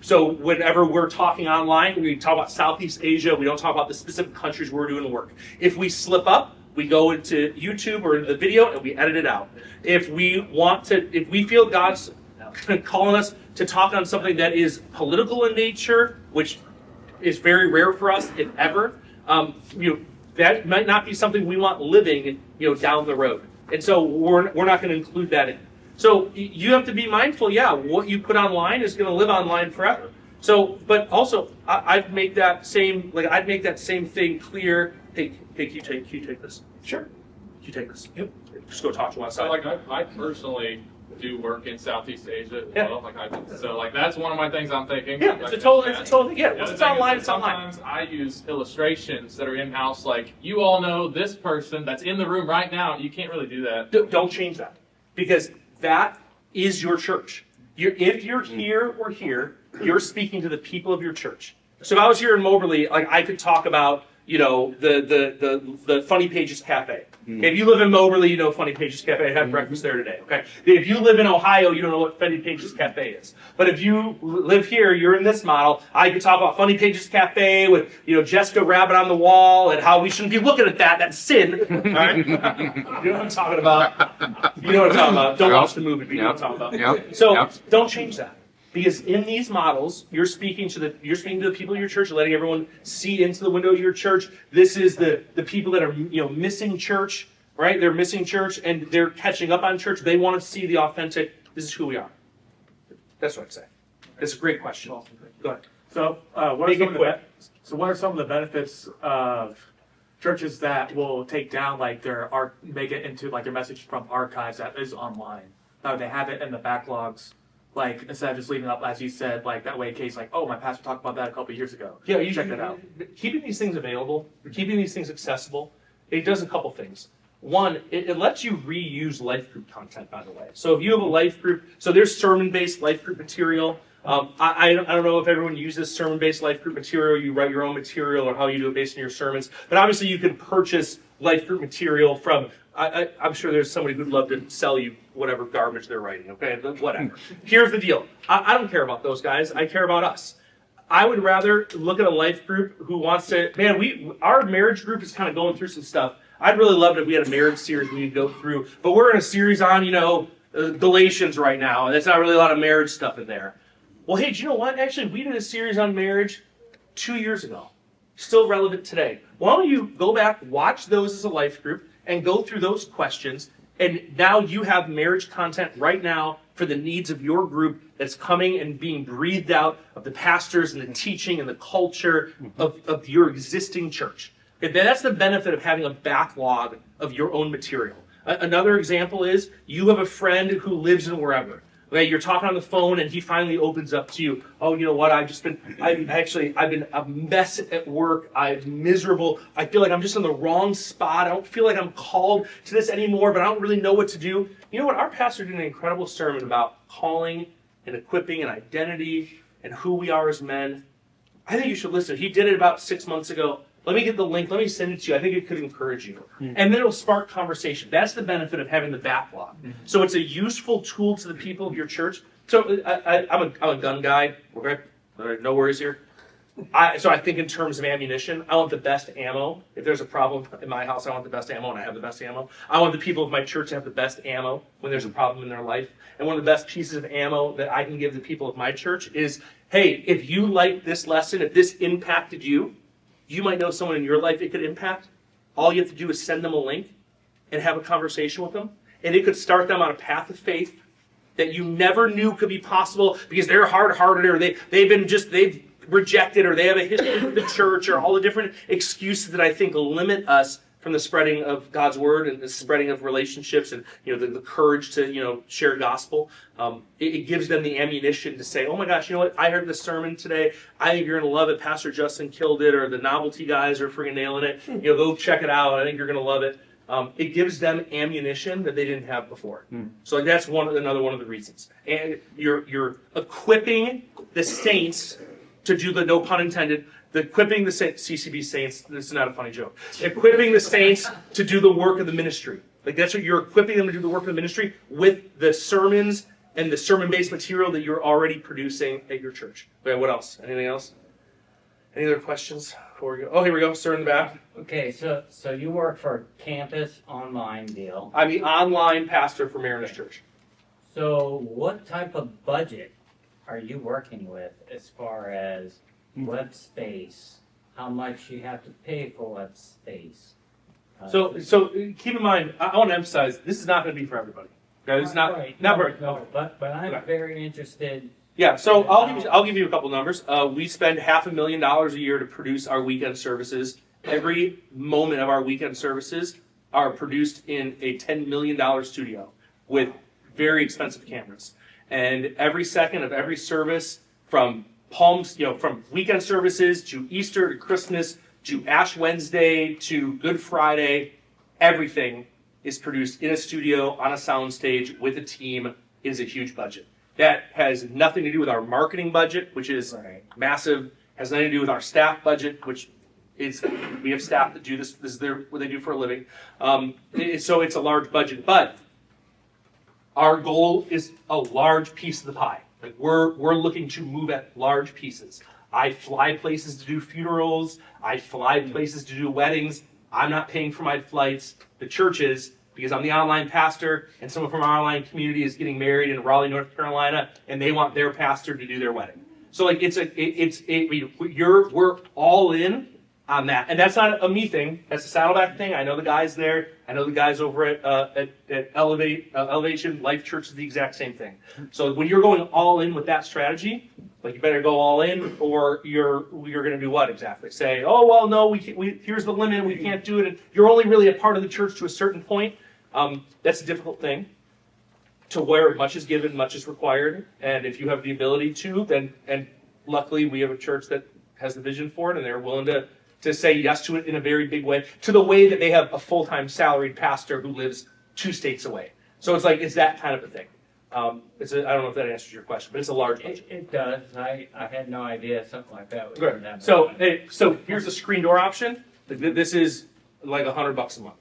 Speaker 1: So whenever we're talking online, we talk about Southeast Asia. We don't talk about the specific countries where we're doing the work. If we slip up, we go into YouTube or into the video and we edit it out. If we feel God's calling us to talk on something that is political in nature, which is very rare for us, if ever, that might not be something we want living, down the road. And so we're not going to include that in. So you have to be mindful, what you put online is going to live online forever. So, but also, I'd make that same thing clear. Hey, can you take this? Sure. Can you take this? Yep. Just go talk to one side.
Speaker 5: So, I personally do work in Southeast Asia as well. So that's one of my things I'm thinking.
Speaker 1: Yeah, it's a total thing. Yeah, once it's online, it's online.
Speaker 5: Sometimes I use illustrations that are in-house, like, you all know this person that's in the room right now. You can't really do that.
Speaker 1: Don't change that. Because that is your church. If you're here or here, you're speaking to the people of your church. So if I was here in Moberly, I could talk about, the Funny Pages Cafe. If you live in Moberly, you know Funny Pages Cafe. I had breakfast there today. Okay. If you live in Ohio, you don't know what Funny Pages Cafe is. But if you live here, you're in this model. I could talk about Funny Pages Cafe with Jessica Rabbit on the wall and how we shouldn't be looking at that. That's sin. All right. You know what I'm talking about. You know what I'm talking about. Don't watch the movie, but you know what I'm talking about. So don't change that. Because in these models, you're speaking to the people of your church, letting everyone see into the window of your church. This is the people that are missing church, right? They're missing church and they're catching up on church. They want to see the authentic. This is who we are. That's what I'd say. That's a great question. Go ahead.
Speaker 3: So, what are some of the benefits of churches that will take down make it into their message from archives that is online? They have it in the backlogs. Instead of just leaving it up, as you said, that way in case, my pastor talked about that a couple of years ago.
Speaker 1: Yeah, you
Speaker 3: check that out.
Speaker 1: Keeping these things available, keeping these things accessible, it does a couple things. One, it lets you reuse life group content, by the way. So if you have a life group, so there's sermon-based life group material. I don't know if everyone uses sermon-based life group material. You write your own material or how you do it based on your sermons. But obviously you can purchase life group material from, I'm sure there's somebody who'd love to sell you whatever garbage they're writing, okay? Whatever. Here's the deal. I don't care about those guys. I care about us. I would rather look at a life group who wants to, our marriage group is kind of going through some stuff. I'd really love it if we had a marriage series we could go through. But we're in a series on, Galatians right now, and there's not really a lot of marriage stuff in there. Well, hey, do you know what? Actually, we did a series on marriage 2 years ago. Still relevant today. Why don't you go back, watch those as a life group, and go through those questions, and now you have marriage content right now for the needs of your group that's coming and being breathed out of the pastors and the teaching and the culture of your existing church. Okay, that's the benefit of having a backlog of your own material. Another example is you have a friend who lives in wherever. Okay, you're talking on the phone and he finally opens up to you. Oh, you know what? I've been a mess at work. I'm miserable. I feel like I'm just in the wrong spot. I don't feel like I'm called to this anymore, but I don't really know what to do. You know what? Our pastor did an incredible sermon about calling and equipping and identity and who we are as men. I think you should listen. He did it about 6 months ago. Let me get the link. Let me send it to you. I think it could encourage you. And then it'll spark conversation. That's the benefit of having the backlog. So it's a useful tool to the people of your church. So I'm a gun guy. Okay? No worries here. So I think in terms of ammunition, I want the best ammo. If there's a problem in my house, I want the best ammo, and I have the best ammo. I want the people of my church to have the best ammo when there's a problem in their life. And one of the best pieces of ammo that I can give the people of my church is, hey, if you like this lesson, if this impacted you, you might know someone in your life it could impact. All you have to do is send them a link and have a conversation with them. And it could start them on a path of faith that you never knew could be possible because they're hard-hearted or they've rejected or they have a history with the church or all the different excuses that I think limit us from the spreading of God's word and the spreading of relationships and the courage to share gospel. It gives them the ammunition to say, oh my gosh, you know what? I heard this sermon today. I think you're going to love it. Pastor Justin killed it, or the novelty guys are freaking nailing it. Go check it out. I think you're going to love it. It gives them ammunition that they didn't have before. So that's another one of the reasons. And you're equipping the saints to do the, no pun intended, equipping the CCB saints, this is not a funny joke, equipping the saints to do the work of the ministry. Like that's what you're equipping them to do, the work of the ministry with the sermons and the sermon-based material that you're already producing at your church. Okay, what else? Anything else? Any other questions before we go? Oh, here we go, sir in the back.
Speaker 6: Okay, so you work for a campus online deal.
Speaker 1: I'm the online pastor for Mariners Church.
Speaker 6: So what type of budget are you working with as far as web space, how much you have to pay for web space?
Speaker 1: So keep in mind, I want to emphasize, this is not going to be for everybody. Okay, it's not
Speaker 6: right.
Speaker 1: for
Speaker 6: No, but I'm
Speaker 1: Okay.
Speaker 6: very interested.
Speaker 1: Yeah, so I'll give you a couple numbers. We spend $500,000 a year to produce our weekend services. Every moment of our weekend services are produced in a $10 million studio with very expensive cameras. And every second of every service, from from weekend services to Easter to Christmas to Ash Wednesday to Good Friday, everything is produced in a studio on a sound stage with a team. It is a huge budget. That has nothing to do with our marketing budget, which is massive. Has nothing to do with our staff budget, which is, we have staff that do this. This is what they do for a living. So it's a large budget, but our goal is a large piece of the pie. Like we're looking to move at large pieces. I fly places to do funerals. I fly places to do weddings. I'm not paying for my flights. The church is, because I'm the online pastor, and someone from our online community is getting married in Raleigh, North Carolina, and they want their pastor to do their wedding. So like we're all in on that, and that's not a me thing. That's a Saddleback thing. I know the guys there. I know the guys over at Elevation Life Church is the exact same thing. So when you're going all in with that strategy, like you better go all in, or you're going to do what exactly? Say, oh well, no, here's the limit. We can't do it. And you're only really a part of the church to a certain point. That's a difficult thing. To where much is given, much is required, and if you have the ability to, then, and luckily we have a church that has the vision for it, and they're willing to say yes to it in a very big way, to the way that they have a full-time salaried pastor who lives 2 states away. So it's that kind of a thing. I don't know if that answers your question, but it's a large budget.
Speaker 6: It does. I had no idea something like that would
Speaker 1: Good.
Speaker 6: happen.
Speaker 1: So here's the screen door option. This is like $100 a month.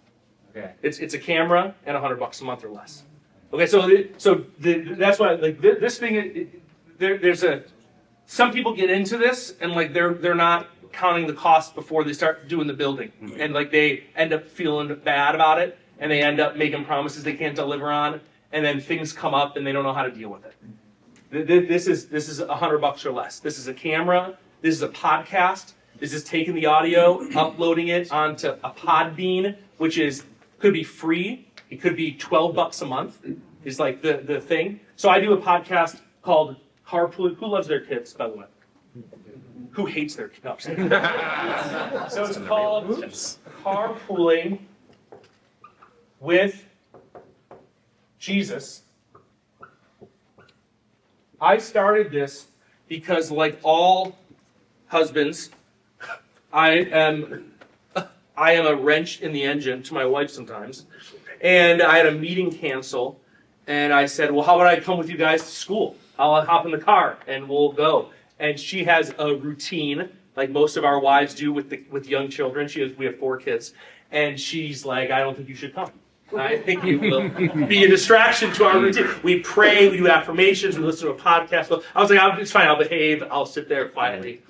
Speaker 6: Okay.
Speaker 1: It's a camera and $100 a month or less. Okay, that's why like this thing. There's some people get into this and like they're not counting the cost before they start doing the building, and like they end up feeling bad about it, and they end up making promises they can't deliver on, and then things come up and they don't know how to deal with it. This is $100 or less. This is a camera. This is a podcast. This is taking the audio, uploading it onto a Podbean, which could be free. It could be $12 a month. Is like the thing. So I do a podcast called Carpool. Who loves their kids, by the way? Who hates their kids? No, so it's called Carpooling with Jesus. I started this because, like all husbands, I am a wrench in the engine to my wife sometimes. And I had a meeting cancel, and I said, well, how about I come with you guys to school? I'll hop in the car, and we'll go. And she has a routine, like most of our wives do with young children. We have 4 kids. And she's like, I don't think you should come. I think you will be a distraction to our routine. We pray, we do affirmations, we listen to a podcast. Well, I was like, it's fine, I'll behave, I'll sit there quietly.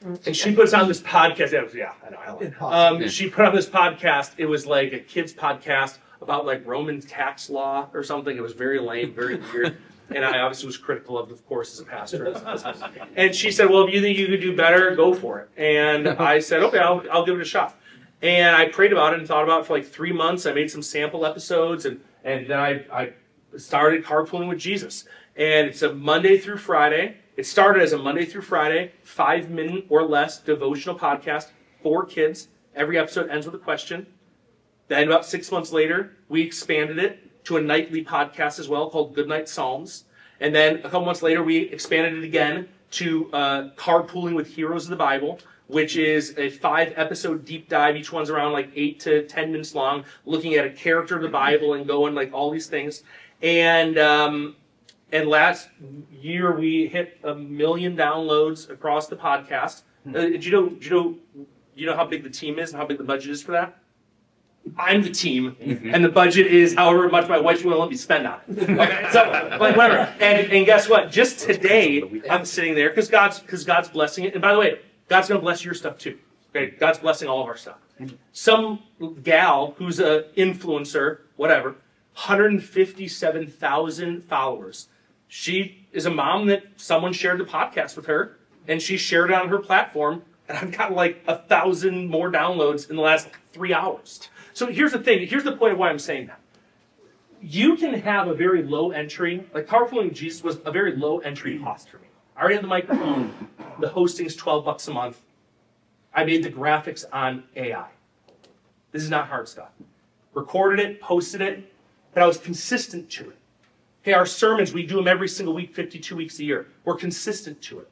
Speaker 1: And she puts on this podcast. I know. She put on this podcast. It was like a kid's podcast about like Roman tax law or something. It was very lame, very weird. And I obviously was critical of course, as a pastor. And she said, well, if you think you could do better, go for it. And I said, okay, I'll give it a shot. And I prayed about it and thought about it for like 3 months. I made some sample episodes, and then I started Carpooling with Jesus. And it's a Monday through Friday. It started as a Monday through Friday, 5-minute or less devotional podcast for kids. Every episode ends with a question. Then about 6 months later, we expanded it to a nightly podcast as well called Goodnight Psalms. And then a couple months later, we expanded it again to Carpooling with Heroes of the Bible, which is a 5-episode deep dive. Each one's around like 8 to 10 minutes long, looking at a character of the Bible and going like all these things. And last year we hit 1 million downloads across the podcast. Do you know how big the team is and how big the budget is for that? I'm the team, and the budget is however much my wife's willing to let me spend on it. Okay, so like whatever. And guess what? Just today, I'm sitting there because God's blessing it. And by the way, God's going to bless your stuff too. Okay, God's blessing all of our stuff. Some gal who's an influencer, whatever, 157,000 followers. She is a mom that someone shared the podcast with her, and she shared it on her platform. And I've got like 1,000 more downloads in the last 3 hours. So here's the thing. Here's the point of why I'm saying that. You can have a very low entry, like Carpooling with Jesus was a very low entry cost for me. I already have the microphone. The hosting's $12 a month. I made the graphics on AI. This is not hard stuff. Recorded it, posted it, but I was consistent to it. Okay, our sermons, we do them every single week, 52 weeks a year. We're consistent to it.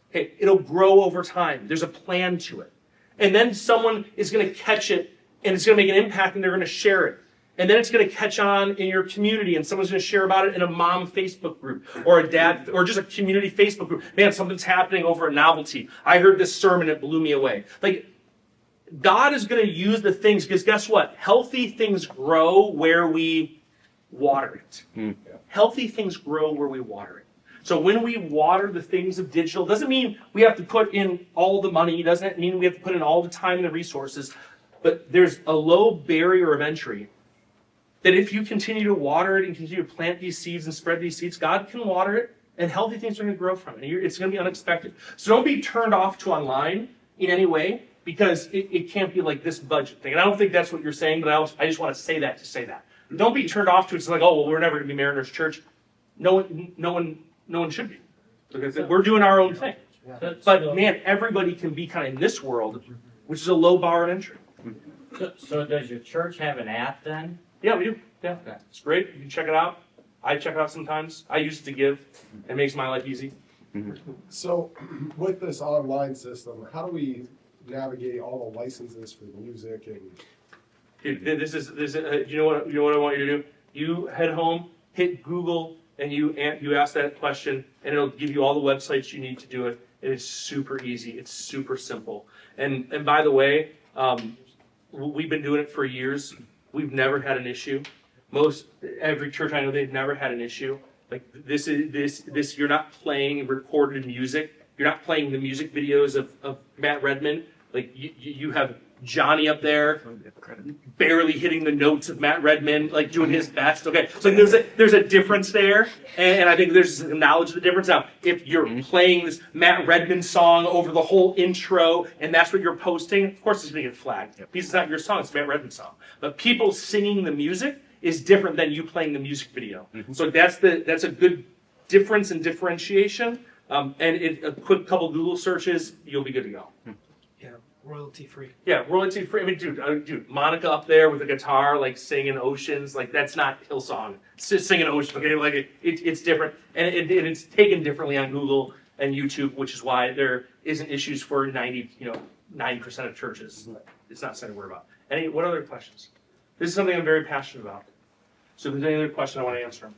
Speaker 1: Okay, it'll grow over time. There's a plan to it. And then someone is going to catch it, and it's going to make an impact, and they're going to share it. And then it's going to catch on in your community, and someone's going to share about it in a mom Facebook group, or a dad, or just a community Facebook group. Man, something's happening over a novelty. I heard this sermon, it blew me away. Like, God is going to use the things, because guess what? Healthy things grow where we water it. Healthy things grow where we water it. So when we water the things of digital, doesn't mean we have to put in all the money, doesn't mean we have to put in all the time and the resources, but there's a low barrier of entry that if you continue to water it and continue to plant these seeds and spread these seeds, God can water it, and healthy things are going to grow from it. It's going to be unexpected. So don't be turned off to online in any way, because it can't be like this budget thing. And I don't think that's what you're saying, but I just want to say that to say that. Don't be turned off to it. It's like, oh, well, we're never going to be Mariners Church. No one should be. Because we're doing our own thing. But man, everybody can be kind of in this world, which is a low bar of entry.
Speaker 6: So does your church have an app then?
Speaker 1: Yeah, we do. Yeah, it's great. You can check it out. I check it out sometimes. I use it to give. It makes my life easy.
Speaker 7: So, with this online system, how do we navigate all the licenses for music and?
Speaker 1: Dude, this is you know what I want you to do? You head home, hit Google, and you ask that question, and it'll give you all the websites you need to do it. And it's super easy. It's super simple. And by the way, we've been doing it for years. We've never had an issue. Every church I know, they've never had an issue. Like this. You're not playing recorded music. You're not playing the music videos of Matt Redman. Like you have Johnny up there, barely hitting the notes of Matt Redman, like doing his best. Okay, so there's a difference there, and I think there's knowledge of the difference. Now, if you're playing this Matt Redman song over the whole intro, and that's what you're posting, of course it's going to get flagged. Because it's not your song, it's a Matt Redman song. But people singing the music is different than you playing the music video. So that's a good difference and differentiation. And a quick couple Google searches, you'll be good to go.
Speaker 2: Royalty free.
Speaker 1: Yeah, royalty free. I mean, dude, Monica up there with a guitar, like singing Oceans, like that's not Hillsong. It's just singing Oceans, okay? Like it's different, and it's taken differently on Google and YouTube, which is why there isn't issues for 90% of churches. It's not something to worry about. What other questions? This is something I'm very passionate about. So if there's any other question, I want to answer them.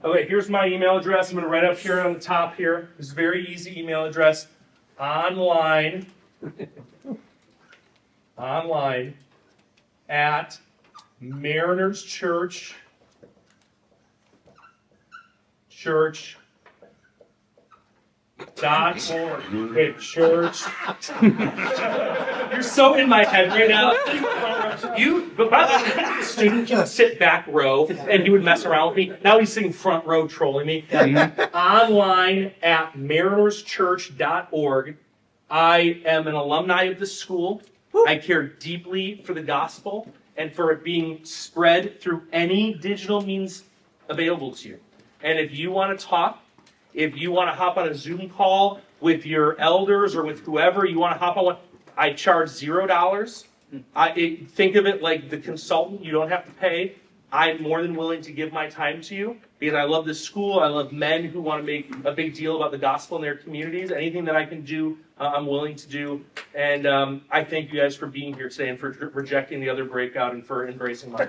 Speaker 1: Okay, here's my email address. I'm going to write up here on the top here. This is a very easy email address. Online at Mariners Church. Okay, church. You're so in my head right now. But by the way, the student can sit back row and he would mess around with me. Now he's sitting front row trolling me. Online at marinerschurch.org. I am an alumni of this school. I care deeply for the gospel and for it being spread through any digital means available to you. And if you want to talk, if you want to hop on a Zoom call with your elders or with whoever you want to hop on one, I charge $0. Think of it like the consultant. You don't have to pay. I'm more than willing to give my time to you because I love this school. I love men who want to make a big deal about the gospel in their communities. Anything that I can do, I'm willing to do. And I thank you guys for being here today and for rejecting the other breakout and for embracing mine.